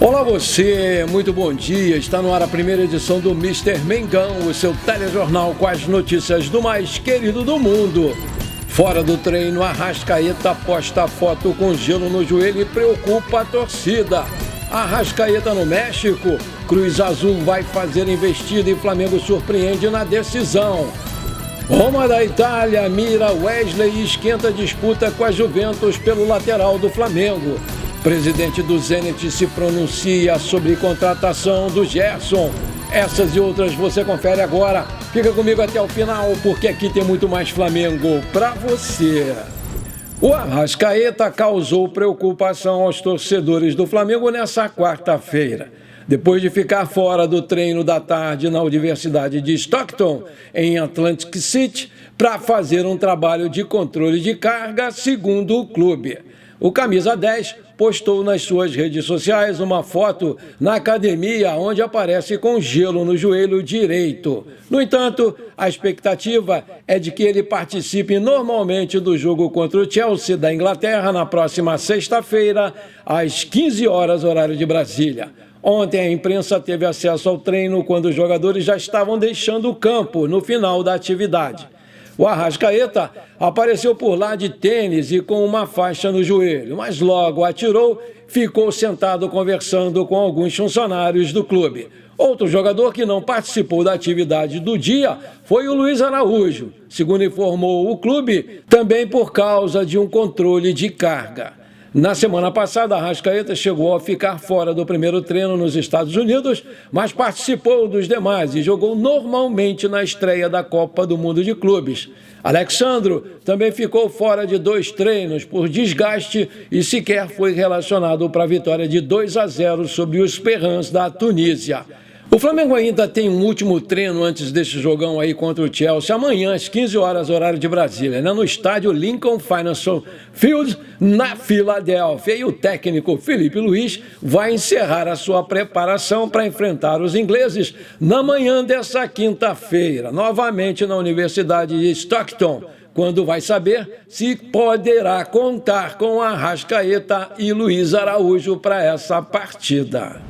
Olá você, muito bom dia. Está no ar a primeira edição do Mister Mengão, o seu telejornal com as notícias do mais querido do mundo. Fora do treino, Arrascaeta posta foto com gelo no joelho e preocupa a torcida. Arrascaeta no México, Cruz Azul vai fazer investida e Flamengo surpreende na decisão. Roma da Itália mira Wesley e esquenta a disputa com a Juventus pelo lateral do Flamengo. Presidente do Zenit se pronuncia sobre contratação do Gerson. Essas e outras você confere agora. Fica comigo até o final, porque aqui tem muito mais Flamengo para você. O Arrascaeta causou preocupação aos torcedores do Flamengo nessa quarta-feira. Depois de ficar fora do treino da tarde na Universidade de Stockton, em Atlantic City, para fazer um trabalho de controle de carga, segundo o clube. O camisa 10 postou nas suas redes sociais uma foto na academia onde aparece com gelo no joelho direito. No entanto, a expectativa é de que ele participe normalmente do jogo contra o Chelsea da Inglaterra na próxima sexta-feira, às 15 horas, horário de Brasília. Ontem a imprensa teve acesso ao treino quando os jogadores já estavam deixando o campo no final da atividade. O Arrascaeta apareceu por lá de tênis e com uma faixa no joelho, mas logo atirou, ficou sentado conversando com alguns funcionários do clube. Outro jogador que não participou da atividade do dia foi o Luiz Araújo, segundo informou o clube, também por causa de um controle de carga. Na semana passada, Arrascaeta chegou a ficar fora do primeiro treino nos Estados Unidos, mas participou dos demais e jogou normalmente na estreia da Copa do Mundo de Clubes. Alexandro também ficou fora de 2 treinos por desgaste e sequer foi relacionado para a vitória de 2-0 sobre os Perrans da Tunísia. O Flamengo ainda tem um último treino antes desse jogão aí contra o Chelsea, amanhã às 15 horas, horário de Brasília, no estádio Lincoln Financial Field, na Filadélfia. E o técnico Felipe Luiz vai encerrar a sua preparação para enfrentar os ingleses na manhã dessa quinta-feira, novamente na Universidade de Stockton, quando vai saber se poderá contar com Arrascaeta e Luiz Araújo para essa partida.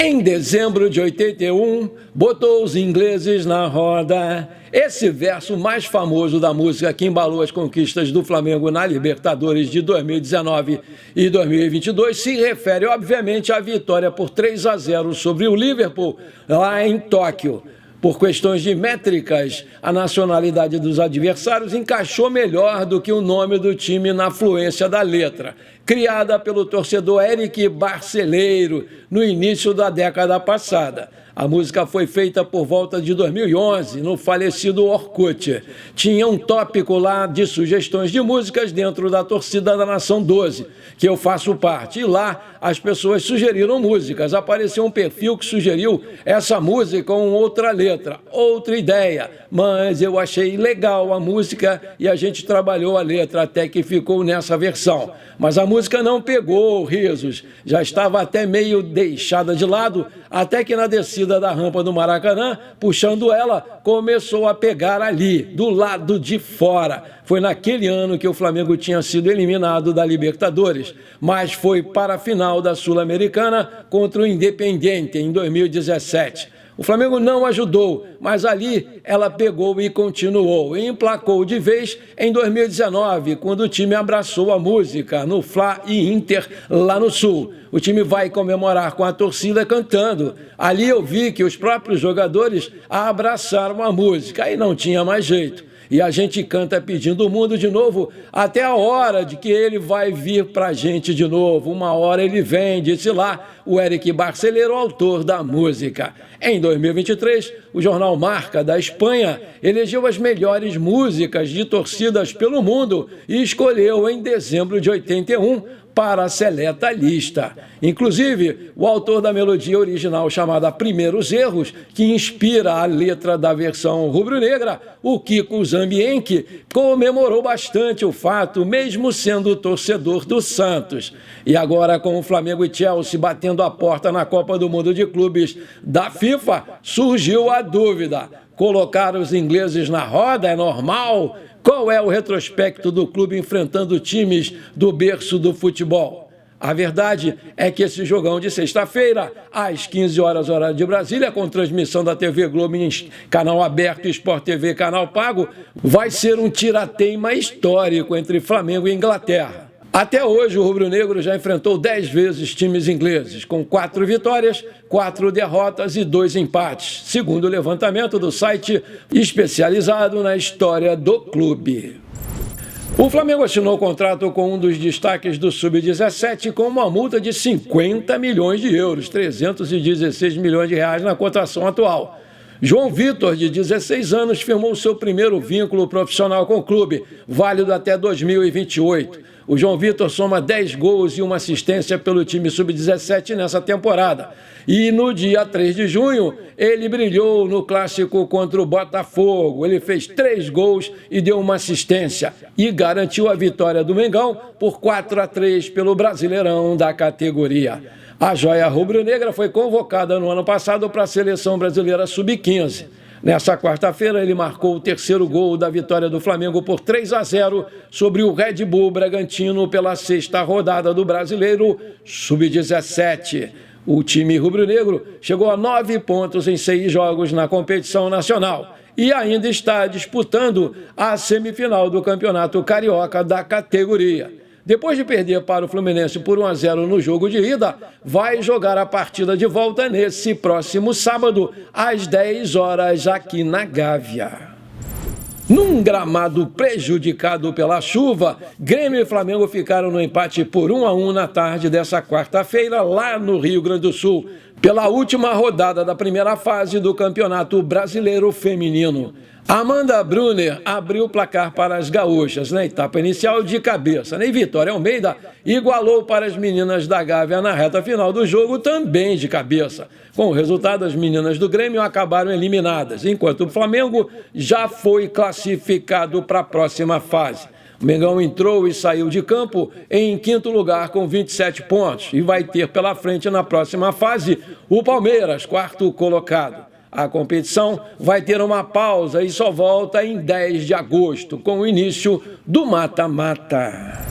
Em dezembro de 81, botou os ingleses na roda. Esse verso mais famoso da música que embalou as conquistas do Flamengo na Libertadores de 2019 e 2022 se refere, obviamente, à vitória por 3-0 sobre o Liverpool, lá em Tóquio. Por questões de métricas, a nacionalidade dos adversários encaixou melhor do que o nome do time na fluência da letra, criada pelo torcedor Eric Barceleiro no início da década passada. A música foi feita por volta de 2011, no falecido Orkut. Tinha um tópico lá de sugestões de músicas dentro da Torcida da Nação 12, que eu faço parte. E lá as pessoas sugeriram músicas. Apareceu um perfil que sugeriu essa música com outra letra, outra ideia. Mas eu achei legal a música e a gente trabalhou a letra até que ficou nessa versão. Mas a música não pegou, risos. Já estava até meio deixada de lado, até que na descida da rampa do Maracanã, puxando ela, começou a pegar ali, do lado de fora. Foi naquele ano que o Flamengo tinha sido eliminado da Libertadores, mas foi para a final da Sul-Americana contra o Independiente em 2017. O Flamengo não ajudou, mas ali ela pegou e continuou. E emplacou de vez em 2019, quando o time abraçou a música no Fla e Inter, lá no Sul. O time vai comemorar com a torcida cantando. Ali eu vi que os próprios jogadores abraçaram a música e não tinha mais jeito. E a gente canta pedindo o mundo de novo até a hora de que ele vai vir para a gente de novo. Uma hora ele vem, disse lá o Eric Barceleiro, autor da música. Em 2023, o jornal Marca, da Espanha, elegeu as melhores músicas de torcidas pelo mundo e escolheu em dezembro de 81 para a seleta lista. Inclusive, o autor da melodia original chamada Primeiros Erros, que inspira a letra da versão rubro-negra, o Kiko Zambienque, comemorou bastante o fato, mesmo sendo torcedor do Santos. E agora, com o Flamengo e Chelsea batendo a porta na Copa do Mundo de Clubes da FIFA, surgiu a dúvida: colocar os ingleses na roda é normal? Qual é o retrospecto do clube enfrentando times do berço do futebol? A verdade é que esse jogão de sexta-feira, às 15 horas, horário de Brasília, com transmissão da TV Globo em canal aberto e Sport TV canal pago, vai ser um tirateima histórico entre Flamengo e Inglaterra. Até hoje, o rubro-negro já enfrentou 10 vezes times ingleses, com 4 vitórias, 4 derrotas e 2 empates, segundo o levantamento do site especializado na história do clube. O Flamengo assinou contrato com um dos destaques do Sub-17 com uma multa de 50 milhões de euros, 316 milhões de reais na cotação atual. João Vitor, de 16 anos, firmou seu primeiro vínculo profissional com o clube, válido até 2028. O João Vitor soma 10 gols e uma assistência pelo time Sub-17 nessa temporada. E no dia 3 de junho, ele brilhou no clássico contra o Botafogo. Ele fez 3 gols e deu uma assistência e garantiu a vitória do Mengão por 4-3 pelo Brasileirão da categoria. A joia rubro-negra foi convocada no ano passado para a Seleção Brasileira Sub-15. Nessa quarta-feira, ele marcou o terceiro gol da vitória do Flamengo por 3-0 sobre o Red Bull Bragantino pela 6ª rodada do Brasileiro Sub-17. O time rubro-negro chegou a 9 pontos em 6 jogos na competição nacional e ainda está disputando a semifinal do Campeonato Carioca da categoria. Depois de perder para o Fluminense por 1-0 no jogo de ida, vai jogar a partida de volta nesse próximo sábado, às 10 horas, aqui na Gávea. Num gramado prejudicado pela chuva, Grêmio e Flamengo ficaram no empate por 1-1 na tarde dessa quarta-feira, lá no Rio Grande do Sul, pela última rodada da primeira fase do Campeonato Brasileiro Feminino. Amanda Brunner abriu o placar para as gaúchas na etapa inicial de cabeça, e Vitória Almeida igualou para as meninas da Gávea na reta final do jogo também de cabeça. Com o resultado, as meninas do Grêmio acabaram eliminadas, enquanto o Flamengo já foi classificado para a próxima fase. O Mengão entrou e saiu de campo em 5º lugar com 27 pontos e vai ter pela frente na próxima fase o Palmeiras, 4º colocado. A competição vai ter uma pausa e só volta em 10 de agosto, com o início do mata-mata.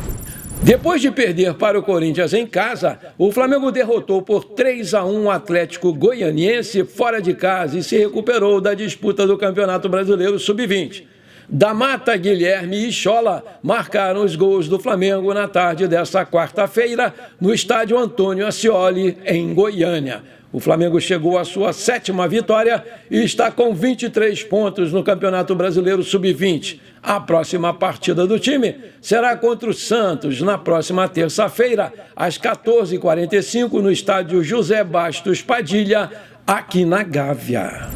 Depois de perder para o Corinthians em casa, o Flamengo derrotou por 3-1 o Atlético Goianiense fora de casa e se recuperou da disputa do Campeonato Brasileiro Sub-20. Da Mata, Guilherme e Schola marcaram os gols do Flamengo na tarde desta quarta-feira no estádio Antônio Ascioli, em Goiânia. O Flamengo chegou à sua 7ª vitória e está com 23 pontos no Campeonato Brasileiro Sub-20. A próxima partida do time será contra o Santos, na próxima terça-feira, às 14h45, no estádio José Bastos Padilha, aqui na Gávea.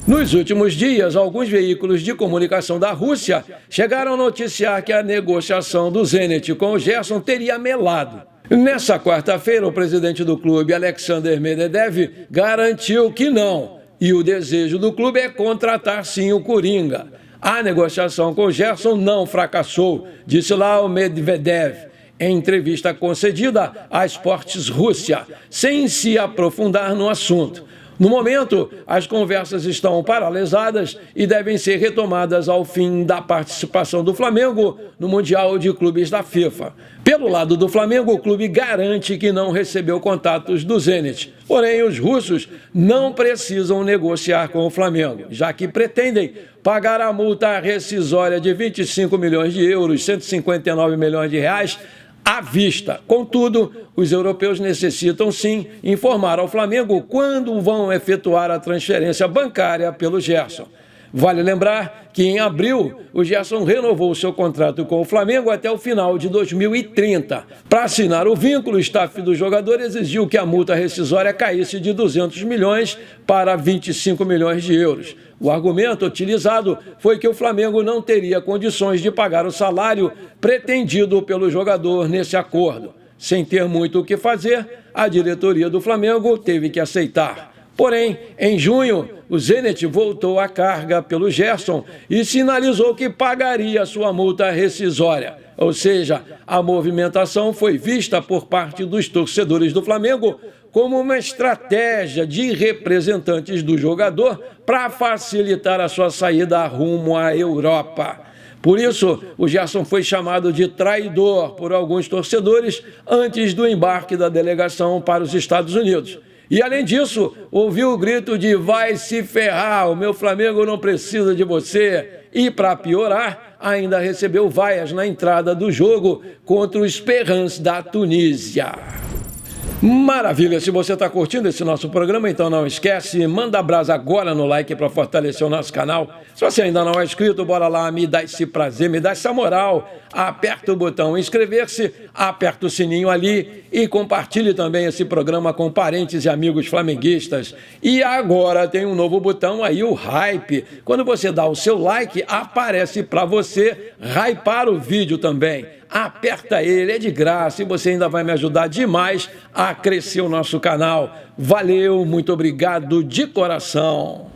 Nos últimos dias, alguns veículos de comunicação da Rússia chegaram a noticiar que a negociação do Zenit com o Gerson teria melado. Nessa quarta-feira, o presidente do clube, Alexander Medvedev, garantiu que não, e o desejo do clube é contratar sim o Coringa. A negociação com o Gerson não fracassou, disse lá o Medvedev, em entrevista concedida à Sports Rússia, sem se aprofundar no assunto. No momento, as conversas estão paralisadas e devem ser retomadas ao fim da participação do Flamengo no Mundial de Clubes da FIFA. Pelo lado do Flamengo, o clube garante que não recebeu contatos do Zenit. Porém, os russos não precisam negociar com o Flamengo, já que pretendem pagar a multa rescisória de 25 milhões de euros, 159 milhões de reais, à vista. Contudo, os europeus necessitam sim informar ao Flamengo quando vão efetuar a transferência bancária pelo Gerson. Vale lembrar que em abril o Gerson renovou seu contrato com o Flamengo até o final de 2030. Para assinar o vínculo, o staff do jogador exigiu que a multa rescisória caísse de 200 milhões para 25 milhões de euros. O argumento utilizado foi que o Flamengo não teria condições de pagar o salário pretendido pelo jogador nesse acordo. Sem ter muito o que fazer, a diretoria do Flamengo teve que aceitar. Porém, em junho, o Zenit voltou à carga pelo Gerson e sinalizou que pagaria sua multa rescisória. Ou seja, a movimentação foi vista por parte dos torcedores do Flamengo como uma estratégia de representantes do jogador para facilitar a sua saída rumo à Europa. Por isso, o Gerson foi chamado de traidor por alguns torcedores antes do embarque da delegação para os Estados Unidos. E, além disso, ouviu o grito de "vai se ferrar, o meu Flamengo não precisa de você". E, para piorar, ainda recebeu vaias na entrada do jogo contra o Esperance da Tunísia. Maravilha! Se você está curtindo esse nosso programa, então não esquece, manda brasa agora no like para fortalecer o nosso canal. Se você ainda não é inscrito, bora lá, me dá esse prazer, me dá essa moral. Aperta o botão inscrever-se, aperta o sininho ali e compartilhe também esse programa com parentes e amigos flamenguistas. E agora tem um novo botão aí, o hype. Quando você dá o seu like, aparece para você hypar o vídeo também. Aperta ele, é de graça e você ainda vai me ajudar demais a crescer o nosso canal. Valeu, muito obrigado de coração.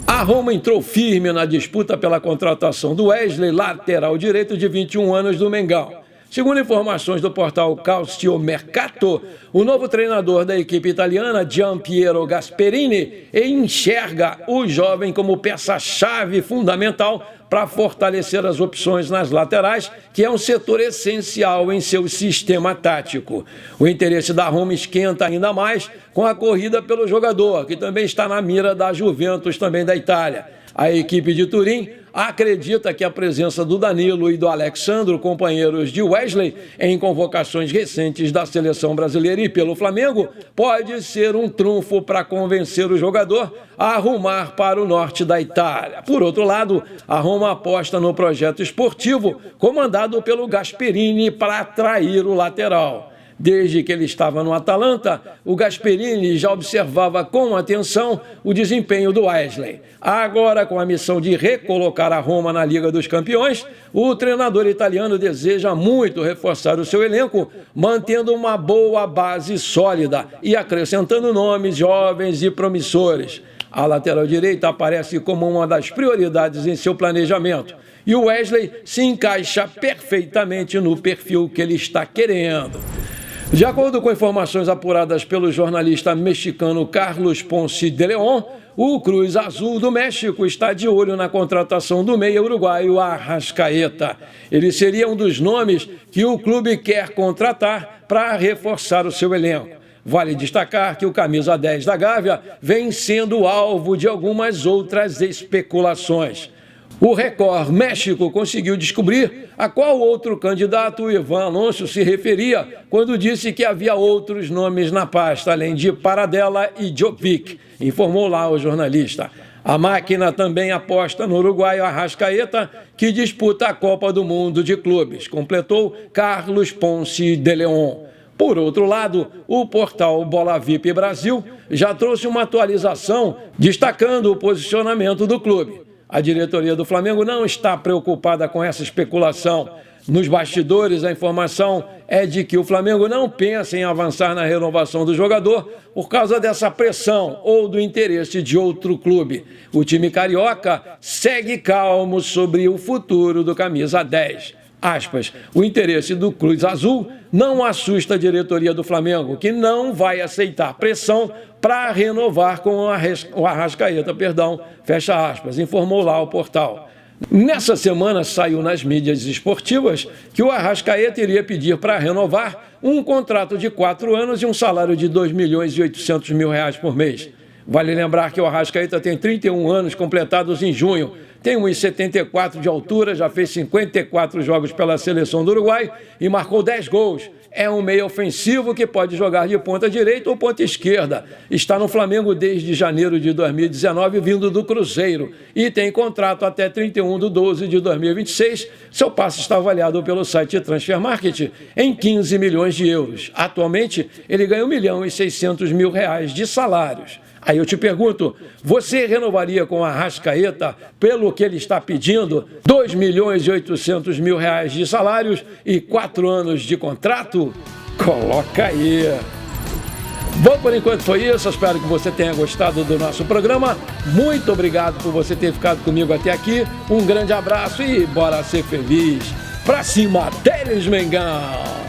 A Roma entrou firme na disputa pela contratação do Wesley, lateral direito de 21 anos do Mengão. Segundo informações do portal Calciomercato, o novo treinador da equipe italiana, Gianpiero Gasperini, enxerga o jovem como peça-chave fundamental para fortalecer as opções nas laterais, que é um setor essencial em seu sistema tático. O interesse da Roma esquenta ainda mais com a corrida pelo jogador, que também está na mira da Juventus, também da Itália. A equipe de Turim acredita que a presença do Danilo e do Alexandro, companheiros de Wesley, em convocações recentes da seleção brasileira e pelo Flamengo, pode ser um trunfo para convencer o jogador a arrumar para o norte da Itália. Por outro lado, a Roma aposta no projeto esportivo comandado pelo Gasperini para atrair o lateral. Desde que ele estava no Atalanta, o Gasperini já observava com atenção o desempenho do Wesley. Agora, com a missão de recolocar a Roma na Liga dos Campeões, o treinador italiano deseja muito reforçar o seu elenco, mantendo uma boa base sólida e acrescentando nomes jovens e promissores. A lateral direita aparece como uma das prioridades em seu planejamento. E o Wesley se encaixa perfeitamente no perfil que ele está querendo. De acordo com informações apuradas pelo jornalista mexicano Carlos Ponce de León, o Cruz Azul do México está de olho na contratação do meia uruguaio Arrascaeta. Ele seria um dos nomes que o clube quer contratar para reforçar o seu elenco. Vale destacar que o camisa 10 da Gávea vem sendo alvo de algumas outras especulações. O Record México conseguiu descobrir a qual outro candidato o Ivan Alonso se referia quando disse que havia outros nomes na pasta, além de Paradela e Jovic, informou lá o jornalista. A máquina também aposta no uruguaio Arrascaeta, que disputa a Copa do Mundo de Clubes, completou Carlos Ponce de León. Por outro lado, o portal Bola VIP Brasil já trouxe uma atualização destacando o posicionamento do clube. A diretoria do Flamengo não está preocupada com essa especulação. Nos bastidores, a informação é de que o Flamengo não pensa em avançar na renovação do jogador por causa dessa pressão ou do interesse de outro clube. O time carioca segue calmo sobre o futuro do camisa 10. Aspas, o interesse do Cruz Azul não assusta a diretoria do Flamengo, que não vai aceitar pressão para renovar com o Arrascaeta, fecha aspas, informou lá o portal. Nessa semana saiu nas mídias esportivas que o Arrascaeta iria pedir para renovar um contrato de 4 anos e um salário de R$2.800.000 por mês. Vale lembrar que o Arrascaeta tem 31 anos completados em junho, tem 1,74 de altura, já fez 54 jogos pela seleção do Uruguai e marcou 10 gols. É um meio ofensivo que pode jogar de ponta direita ou ponta esquerda. Está no Flamengo desde janeiro de 2019, vindo do Cruzeiro, e tem contrato até 31/12/2026. Seu passe está avaliado pelo site Transfer Market em 15 milhões de euros. Atualmente, ele ganha R$1.600.000 de salários. Aí eu te pergunto, você renovaria com a Arrascaeta pelo que ele está pedindo, R$2.800.000 de salários e 4 anos de contrato? Coloca aí. Bom, por enquanto foi isso, espero que você tenha gostado do nosso programa. Muito obrigado por você ter ficado comigo até aqui. Um grande abraço e bora ser feliz. Pra cima deles, Mengão!